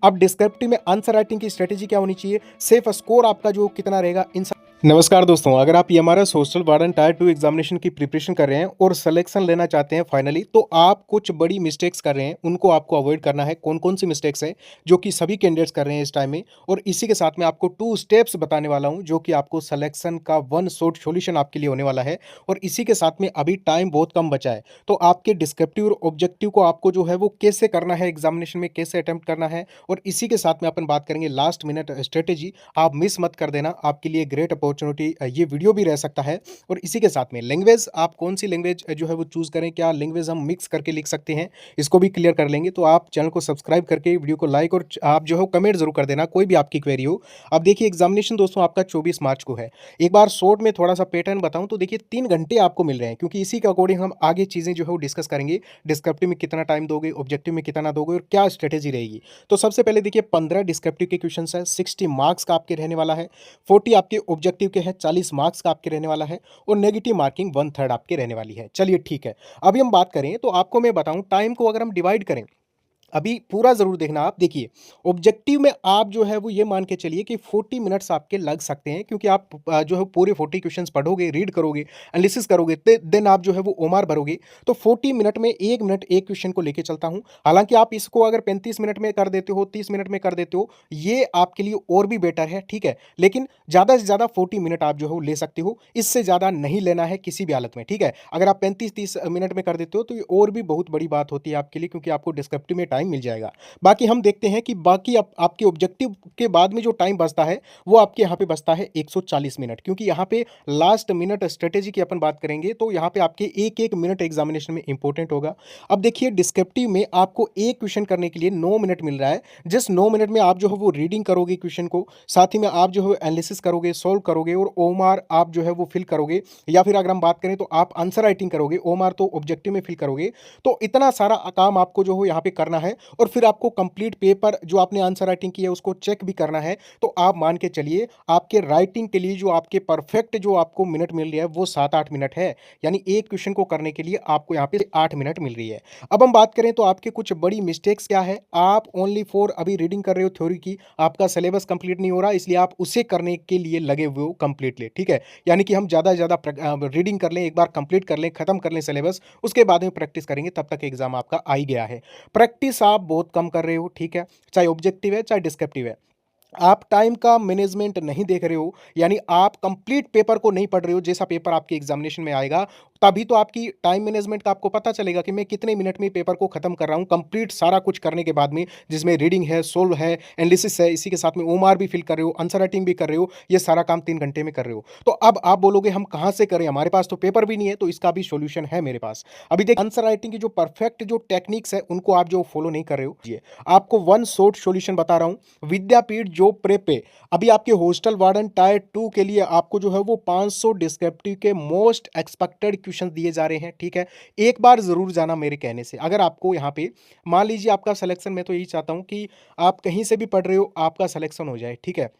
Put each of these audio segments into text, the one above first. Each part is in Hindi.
अब डिस्क्रिप्टिव में आंसर राइटिंग की स्ट्रेटेजी क्या होनी चाहिए, सेफ स्कोर आपका जो कितना रहेगा, इन सब। नमस्कार दोस्तों, अगर आप MRS hostel warden tyre 2 examination की प्रिपरेशन कर रहे हैं और सिलेक्शन लेना चाहते हैं फाइनली, तो आप कुछ बड़ी मिस्टेक्स कर रहे हैं, उनको आपको अवॉइड करना है। कौन कौन सी मिस्टेक्स है जो कि सभी कैंडिडेट्स कर रहे हैं इस टाइम में, और इसी के साथ में आपको 2 स्टेप्स बताने वाला हूं जो कि आपको सिलेक्शन का वन शॉट सॉल्यूशन आपके लिए होने वाला है। और इसी के साथ में अभी टाइम बहुत कम बचा है, तो आपके डिस्क्रिप्टिव और ऑब्जेक्टिव को आपको जो है वो कैसे करना है, एग्जामिनेशन में कैसे अटेम्प्ट करना है, और इसी के साथ में अपन बात करेंगे लास्ट मिनट स्ट्रेटेजी। आप मिस मत कर देना, आपके लिए ग्रेट अपॉर्चुनिटी ये वीडियो भी रह सकता है। और इसी के साथ में लैंग्वेज, आप कौन सी लैंग्वेज जो है वो चूज करें, क्या लैंग्वेज हम मिक्स करके लिख सकते हैं, इसको भी क्लियर कर लेंगे। तो आप चैनल को सब्सक्राइब करके वीडियो को लाइक और आप जो है कमेंट जरूर कर देना कोई भी आपकी क्वेरी हो। अब देखिए एग्जामिनेशन दोस्तों आपका 24 मार्च को है। एक बार शॉर्ट में थोड़ा सा पैटर्न बताऊं तो देखिए 3 घंटे आपको मिल रहे हैं, क्योंकि इसी के अकॉर्डिंग हम आगे चीजें जो है वो डिस्कस करेंगे। डिस्क्रिप्टिव में कितना टाइम दोगे, ऑब्जेक्टिव में कितना दोगे, और क्या स्ट्रेटेजी रहेगी। तो सबसे पहले देखिए 15 डिस्क्रिप्टिव के क्वेश्चन है, 60 मार्क्स का आपके रहने वाला है, 40 आपके ऑब्जेक्टिव के हैं, 40 मार्क्स का आपके रहने वाला है, और नेगेटिव मार्किंग 1/3 आपके रहने वाली है। चलिए ठीक है, अभी हम बात करें तो आपको मैं बताऊं टाइम को अगर हम डिवाइड करें, अभी पूरा जरूर देखना। आप देखिए ऑब्जेक्टिव में आप जो है वो ये मान के चलिए कि 40 मिनट्स आपके लग सकते हैं, क्योंकि आप जो है पूरे 40 क्वेश्चंस पढ़ोगे, रीड करोगे, एनालिसिस करोगे, देन आप जो है वो ओमार भरोगे। तो 40 मिनट में 1 मिनट एक क्वेश्चन को लेके चलता हूं। हालांकि आप इसको अगर 35 मिनट में कर देते हो, 30 मिनट में कर देते हो, ये आपके लिए और भी बेटर है, ठीक है। लेकिन ज्यादा से ज्यादा 40 मिनट आप जो है वो ले सकते हो, इससे ज्यादा नहीं लेना है किसी भी हालत में, ठीक है। अगर आप 35-30 मिनट में कर देते हो तो ये और भी बहुत बड़ी बात होती है आपके लिए, क्योंकि आपको डिस्क्रिप्टिव में टाइम मिल जाएगा। बाकी हम देखते हैं कि बाकी आपके ऑब्जेक्टिव के बाद में जो टाइम बचता है वो आपके यहाँ पे बचता है 140 मिनट, क्योंकि यहाँ पे लास्ट मिनट स्ट्रेटेजी की अपन बात करेंगे तो यहाँ पे आपके एक एक मिनट एग्जामिनेशन में इंपॉर्टेंट होगा। अब देखिए डिस्क्रिप्टिव में आपको एक क्वेश्चन करने के लिए 9 मिनट मिल रहा है। जिस 9 मिनट में आप जो है वो रीडिंग करोगे क्वेश्चन को, साथ ही में आप जो है एनालिसिस करोगे, सोल्व करोगे, और ओमार आप जो है वो फिल करोगे, या फिर अगर हम बात करें तो आप आंसर राइटिंग करोगे, ओमार तो ऑब्जेक्टिव में फिल करोगे। तो इतना सारा काम आपको जो हो यहाँ पे करना है, और फिर आपको कंप्लीट पेपर जो आपने आंसर राइटिंग की है उसको चेक भी करना है। तो आप मान के चलिए आपके राइटिंग के लिए जो आपके परफेक्ट जो आपको मिनट मिल रही है वो 7-8 मिनट है, यानी एक क्वेश्चन को करने के लिए आपको यहाँ पे 8 मिनट मिल रही है। अब हम बात करें तो आपके कुछ बड़ी मिस्टेक्स क्या है। आप ओनली फॉर अभी रीडिंग कर रहे हो थ्योरी की, आपका सिलेबस कंप्लीट नहीं हो रहा, इसलिए आप उसे करने के लिए लगे हुए हो कंप्लीटली, ठीक है। यानी कि हम ज़्यादा से ज़्यादा रीडिंग कर लें, एक बार कंप्लीट कर लें, खत्म कर लें सिलेबस, उसके बाद में प्रैक्टिस करेंगे, तब तक एग्जाम आपका आ ही गया है। प्रैक्टिस आप बहुत कम कर रहे हो, ठीक है, चाहे ऑब्जेक्टिव है चाहे डिस्क्रिप्टिव है। आप टाइम का मैनेजमेंट नहीं देख रहे हो, यानी आप कंप्लीट पेपर को नहीं पढ़ रहे हो। जैसा पेपर आपके एग्जामिनेशन में आएगा तभी तो आपकी टाइम मैनेजमेंट का आपको पता चलेगा कि मैं कितने मिनट में पेपर को खत्म कर रहा हूं, कंप्लीट सारा कुछ करने के बाद में, जिसमें रीडिंग है, सोल्व है, एनालिसिस है, इसी के साथ में ओमार भी फिल कर रहे हो, आंसर राइटिंग भी कर रहे हो, ये सारा काम 3 घंटे में कर रहे हो। तो अब आप बोलोगे हम कहां से करें, हमारे पास तो पेपर भी नहीं है। तो इसका भी सोल्यूशन है मेरे पास। अभी देखिए आंसर राइटिंग की जो परफेक्ट जो टेक्निक्स है उनको आप जो फॉलो नहीं कर रहे हो, ये आपको वन शॉट सोल्यूशन बता रहा हूं। विद्यापीठ जो प्रेप पे अभी आपके हॉस्टल वार्डन टायर 2 के लिए आपको जो है वो 500 डिस्क्रिप्टिव के मोस्ट एक्सपेक्टेड क्वेश्चन दिए जा रहे हैं, ठीक है। एक बार जरूर जाना मेरे कहने से। अगर आपको यहाँ पे मान लीजिए आपका सिलेक्शन, मैं तो यही चाहता हूं कि आप कहीं से भी पढ़ रहे हो आपका सिलेक्शन हो जाए, ठीक है।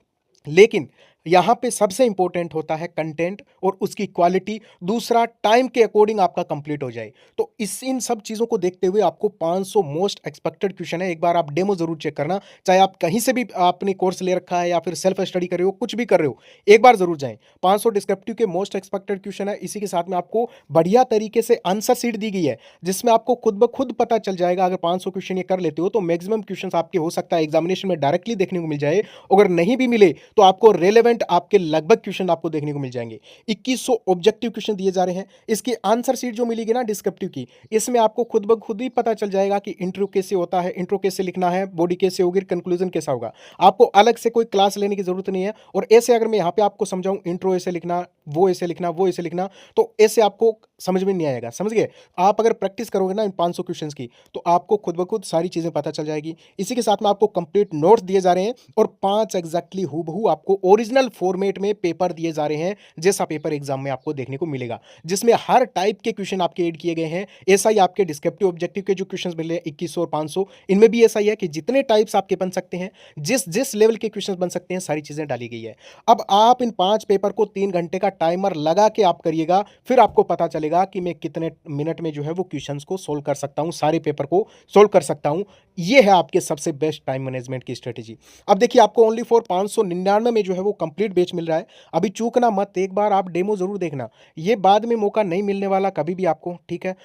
लेकिन यहां पे सबसे इंपॉर्टेंट होता है कंटेंट और उसकी क्वालिटी, दूसरा टाइम के अकॉर्डिंग आपका कंप्लीट हो जाए। तो इस इन सब चीजों को देखते हुए आपको 500 मोस्ट एक्सपेक्टेड क्वेश्चन है, एक बार आप डेमो जरूर चेक करना। चाहे आप कहीं से भी आपने कोर्स ले रखा है या फिर सेल्फ स्टडी कर रहे हो, कुछ भी कर रहे हो, एक बार जरूर जाएं। 500 डिस्क्रिप्टिव के मोस्ट एक्सपेक्टेड क्वेश्चन है, इसी के साथ में आपको बढ़िया तरीके से आंसर सीट दी गई है, जिसमें आपको खुद ब खुद पता चल जाएगा। अगर 500 क्वेश्चन ये कर लेते हो तो मैक्सिमम क्वेश्चन आपके हो सकता है एग्जामिनेशन में डायरेक्टली देखने को मिल जाए। अगर नहीं भी मिले तो आपको रेलेवेंट आपके लगभग क्वेश्चन आपको देखने को मिल जाएंगे। 2100 ऑब्जेक्टिव क्वेश्चन दिए जा रहे हैं। इसकी आंसर सीट जो मिलेगी ना डिस्क्रिप्टिव की, इसमें आपको खुद ब खुद ही पता चल जाएगा कि इंट्रो कैसे होता है, इंट्रो कैसे लिखना है, बॉडी कैसे होगी, कंक्लूजन कैसा होगा। आपको अलग से कोई क्लास लेने की जरूरत नहीं है। और ऐसे अगर मैं यहाँ पे आपको समझाऊं, इंट्रो ऐसे लिखना, वो ऐसे लिखना, वो ऐसे लिखना, तो ऐसे आपको समझ में नहीं आएगा, समझ गए। आप अगर प्रैक्टिस करोगे ना इन 500 क्वेश्चंस की, तो आपको खुद ब खुद सारी चीजें पता चल जाएगी। इसी के साथ में आपको कंप्लीट नोट्स दिए जा रहे हैं, और 5 एग्जैक्टली हूबहू आपको ओरिजिनल रियल फॉर्मेट में पेपर दिए जा रहे हैं, जैसा पेपर एग्जाम में आपको देखने को मिलेगा, जिसमें हर टाइप के क्वेश्चन आपके ऐड किए गए हैं। ऐसा ही आपके डिस्क्रिप्टिव ऑब्जेक्टिव के जो क्वेश्चंस मिल रहे हैं 2100 और 500, इनमें भी ऐसा ही है कि जितने टाइप्स आपके बन सकते हैं, जिस जिस लेवल के क्वेश्चंस बन सकते हैं, सारी चीजें डाली गई है। अब आप इन 5 पेपर को 3 घंटे का टाइमर लगा के आप करिएगा, फिर आपको पता चलेगा कि मैं कितने मिनट में जो है वो क्वेश्चंस को सोल्व कर सकता हूं, सारे पेपर को सोल्व कर सकता हूं। ये है आपके सबसे बेस्ट टाइम मैनेजमेंट की स्ट्रेटेजी। अब देखिए, आपको ओनली फॉर 599 में जो है वो कंप्लीट बैच मिल रहा है। अभी चूकना मत, एक बार आप डेमो जरूर देखना, ये बाद में मौका नहीं मिलने वाला कभी भी आपको, ठीक है।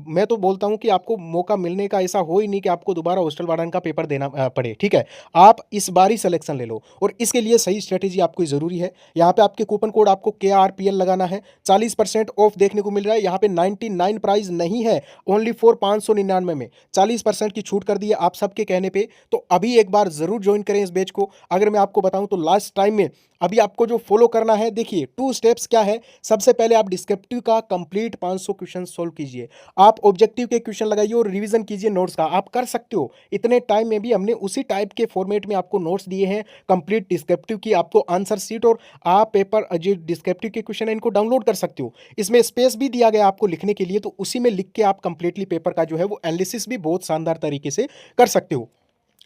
मैं तो बोलता हूं कि आपको मौका मिलने का ऐसा हो ही नहीं कि आपको दोबारा हॉस्टल वार्डन का पेपर देना पड़े, ठीक है। आप इस बार ही सिलेक्शन ले लो, और इसके लिए सही स्ट्रेटेजी आपको जरूरी है। यहाँ पे आपके कूपन कोड आपको KRPL लगाना है, 40% ऑफ देखने को मिल रहा है। यहाँ पे 99 प्राइस नहीं है, ओनली फॉर 599 में 40% की छूट कर दी है आप सबके कहने पे। तो अभी एक बार जरूर ज्वाइन करें इस बैच को। अगर मैं आपको बताऊं तो लास्ट टाइम में अभी आपको जो फॉलो करना है, देखिए 2 स्टेप्स क्या है। सबसे पहले आप डिस्क्रिप्टिव का कंप्लीट 500 क्वेश्चन सोल्व कीजिए, आप ऑब्जेक्टिव के क्वेश्चन लगाइए और रिवीजन कीजिए नोट्स का। आप कर सकते हो, इतने टाइम में भी हमने उसी टाइप के फॉर्मेट में आपको नोट्स दिए हैं, कंप्लीट डिस्क्रिप्टिव की आपको आंसर शीट, और आप पेपर जो डिस्क्रिप्टिव के क्वेश्चन है इनको डाउनलोड कर सकते हो। इसमें स्पेस भी दिया गया आपको लिखने के लिए, तो उसी में लिख के आप कंप्लीटली पेपर का जो है वो एनालिसिस भी बहुत शानदार तरीके से कर सकते हो।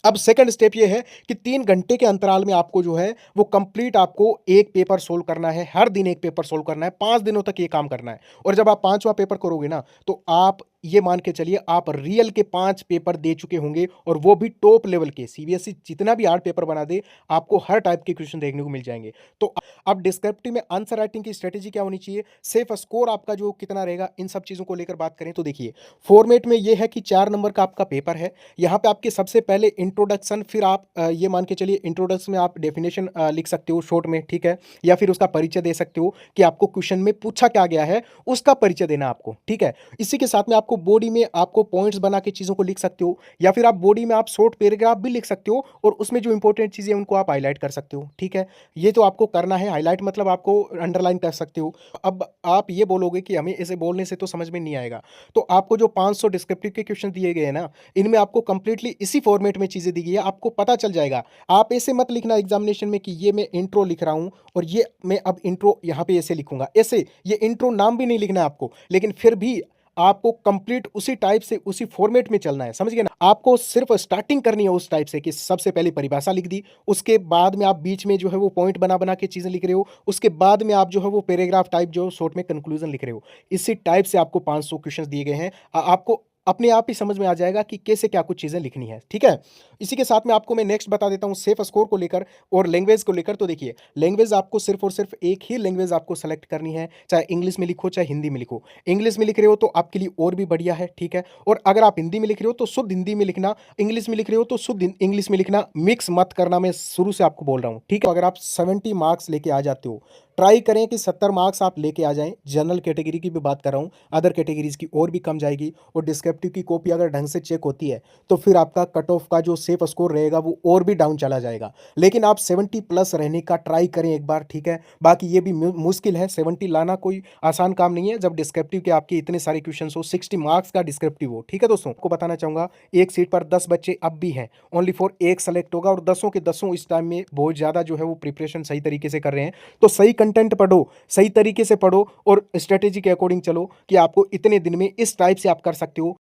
अब सेकंड स्टेप ये है कि 3 घंटे के अंतराल में आपको जो है वो कंप्लीट आपको एक पेपर सोल्व करना है, हर दिन एक पेपर सोल्व करना है, 5 दिनों तक ये काम करना है। और जब आप 5वां पेपर करोगे ना, तो आप ये मान के चलिए आप रियल के 5 पेपर दे चुके होंगे, और वो भी टॉप लेवल के। CBSE जितना भी हार्ड पेपर बना दे, आपको हर टाइप के क्वेश्चन देखने को मिल जाएंगे। तो अब डिस्क्रिप्टिव में आंसर राइटिंग की स्ट्रेटेजी क्या होनी चाहिए, सेफ स्कोर आपका जो कितना रहेगा, इन सब चीजों को लेकर बात करें तो देखिए, फॉर्मेट में ये है कि 4 नंबर का आपका पेपर है। यहाँ पे आपके सबसे पहले इंट्रोडक्शन, फिर आप ये मान के चलिए इंट्रोडक्शन में आप डेफिनेशन लिख सकते हो शॉर्ट में, ठीक है, या फिर उसका परिचय दे सकते हो कि आपको क्वेश्चन में पूछा क्या गया है, उसका परिचय देना आपको, ठीक है। इसी के साथ में आपको बॉडी में आपको पॉइंट्स बना के चीजों को लिख सकते हो, या फिर आप बॉडी में आप शॉर्ट पैराग्राफ भी लिख सकते हो, और उसमें जो इंपॉर्टेंट चीजें उनको आप हाईलाइट कर सकते हो, ठीक है। ये तो आपको करना है, हाईलाइट मतलब आपको अंडरलाइन कर सकते हो। अब आप ये बोलोगे कि हमें इसे बोलने से तो समझ में नहीं आएगा, तो आपको जो 500 डिस्क्रिप्टिव के क्वेश्चन दिए गए हैं ना, इनमें आपको कंप्लीटली इसी फॉर्मेट में चीजें दी गई है, आपको पता चल जाएगा। आप ऐसे मत लिखना एग्जामिनेशन में कि ये मैं इंट्रो लिख रहा हूं और ये मैं अब इंट्रो यहां पे ऐसे लिखूंगा, ऐसे ये इंट्रो नाम भी नहीं लिखना है आपको, लेकिन फिर भी आपको कंप्लीट उसी टाइप से उसी फॉर्मेट में चलना है, समझ गए ना। आपको सिर्फ स्टार्टिंग करनी है उस टाइप से कि सबसे पहले परिभाषा लिख दी, उसके बाद में आप बीच में जो है वो पॉइंट बना बना के चीजें लिख रहे हो, उसके बाद में आप जो है वो पैराग्राफ टाइप जो शॉर्ट में कंक्लूजन लिख रहे हो। इसी टाइप से आपको 500 क्वेश्चन दिए गए हैं, आपको अपने आप ही समझ में आ जाएगा कि कैसे क्या कुछ चीजें लिखनी है, ठीक है। इसी के साथ में आपको मैं नेक्स्ट बता देता हूं सेफ स्कोर को लेकर और लैंग्वेज को लेकर। तो देखिए, लैंग्वेज आपको सिर्फ और सिर्फ एक ही लैंग्वेज आपको सेलेक्ट करनी है, चाहे इंग्लिश में लिखो चाहे हिंदी में लिखो। इंग्लिश में लिख रहे हो तो आपके लिए और भी बढ़िया है, ठीक है। और अगर आप हिंदी में लिख रहे हो तो शुद्ध हिंदी में लिखना, इंग्लिश में लिख रहे हो तो शुद्ध इंग्लिश में लिखना, मिक्स मत करना, मैं शुरू से आपको बोल रहा हूं, ठीक है। अगर आप 70 मार्क्स लेके आ जाते हो, ट्राई करें कि 70 मार्क्स आप लेके आ जाएं। जनरल कैटेगरी की भी बात कर रहा हूं, अदर कैटेगरीज की और भी कम जाएगी। और डिस्क्रिप्टिव की कॉपी अगर ढंग से चेक होती है तो फिर आपका कट ऑफ का जो सेफ स्कोर रहेगा वो और भी डाउन चला जाएगा। लेकिन आप 70 प्लस रहने का ट्राई करें एक बार, ठीक है। बाकी ये भी मुश्किल है, 70 लाना कोई आसान काम नहीं है जब डिस्क्रिप्टिव के आपके इतने सारे क्वेश्चन हो, 60 मार्क्स का डिस्क्रिप्टिव हो, ठीक है। दोस्तों आपको बताना चाहूंगा, एक सीट पर 10 बच्चे अब भी हैं, ओनली फॉर एक सेलेक्ट होगा, और 10 के 10 इस टाइम में बहुत ज़्यादा जो है वो प्रिपरेशन सही तरीके से कर रहे हैं। तो सही कंटेंट पढ़ो, सही तरीके से पढ़ो और स्ट्रेटेजी के अकॉर्डिंग चलो कि आपको इतने दिन में इस टाइप से आप कर सकते हो।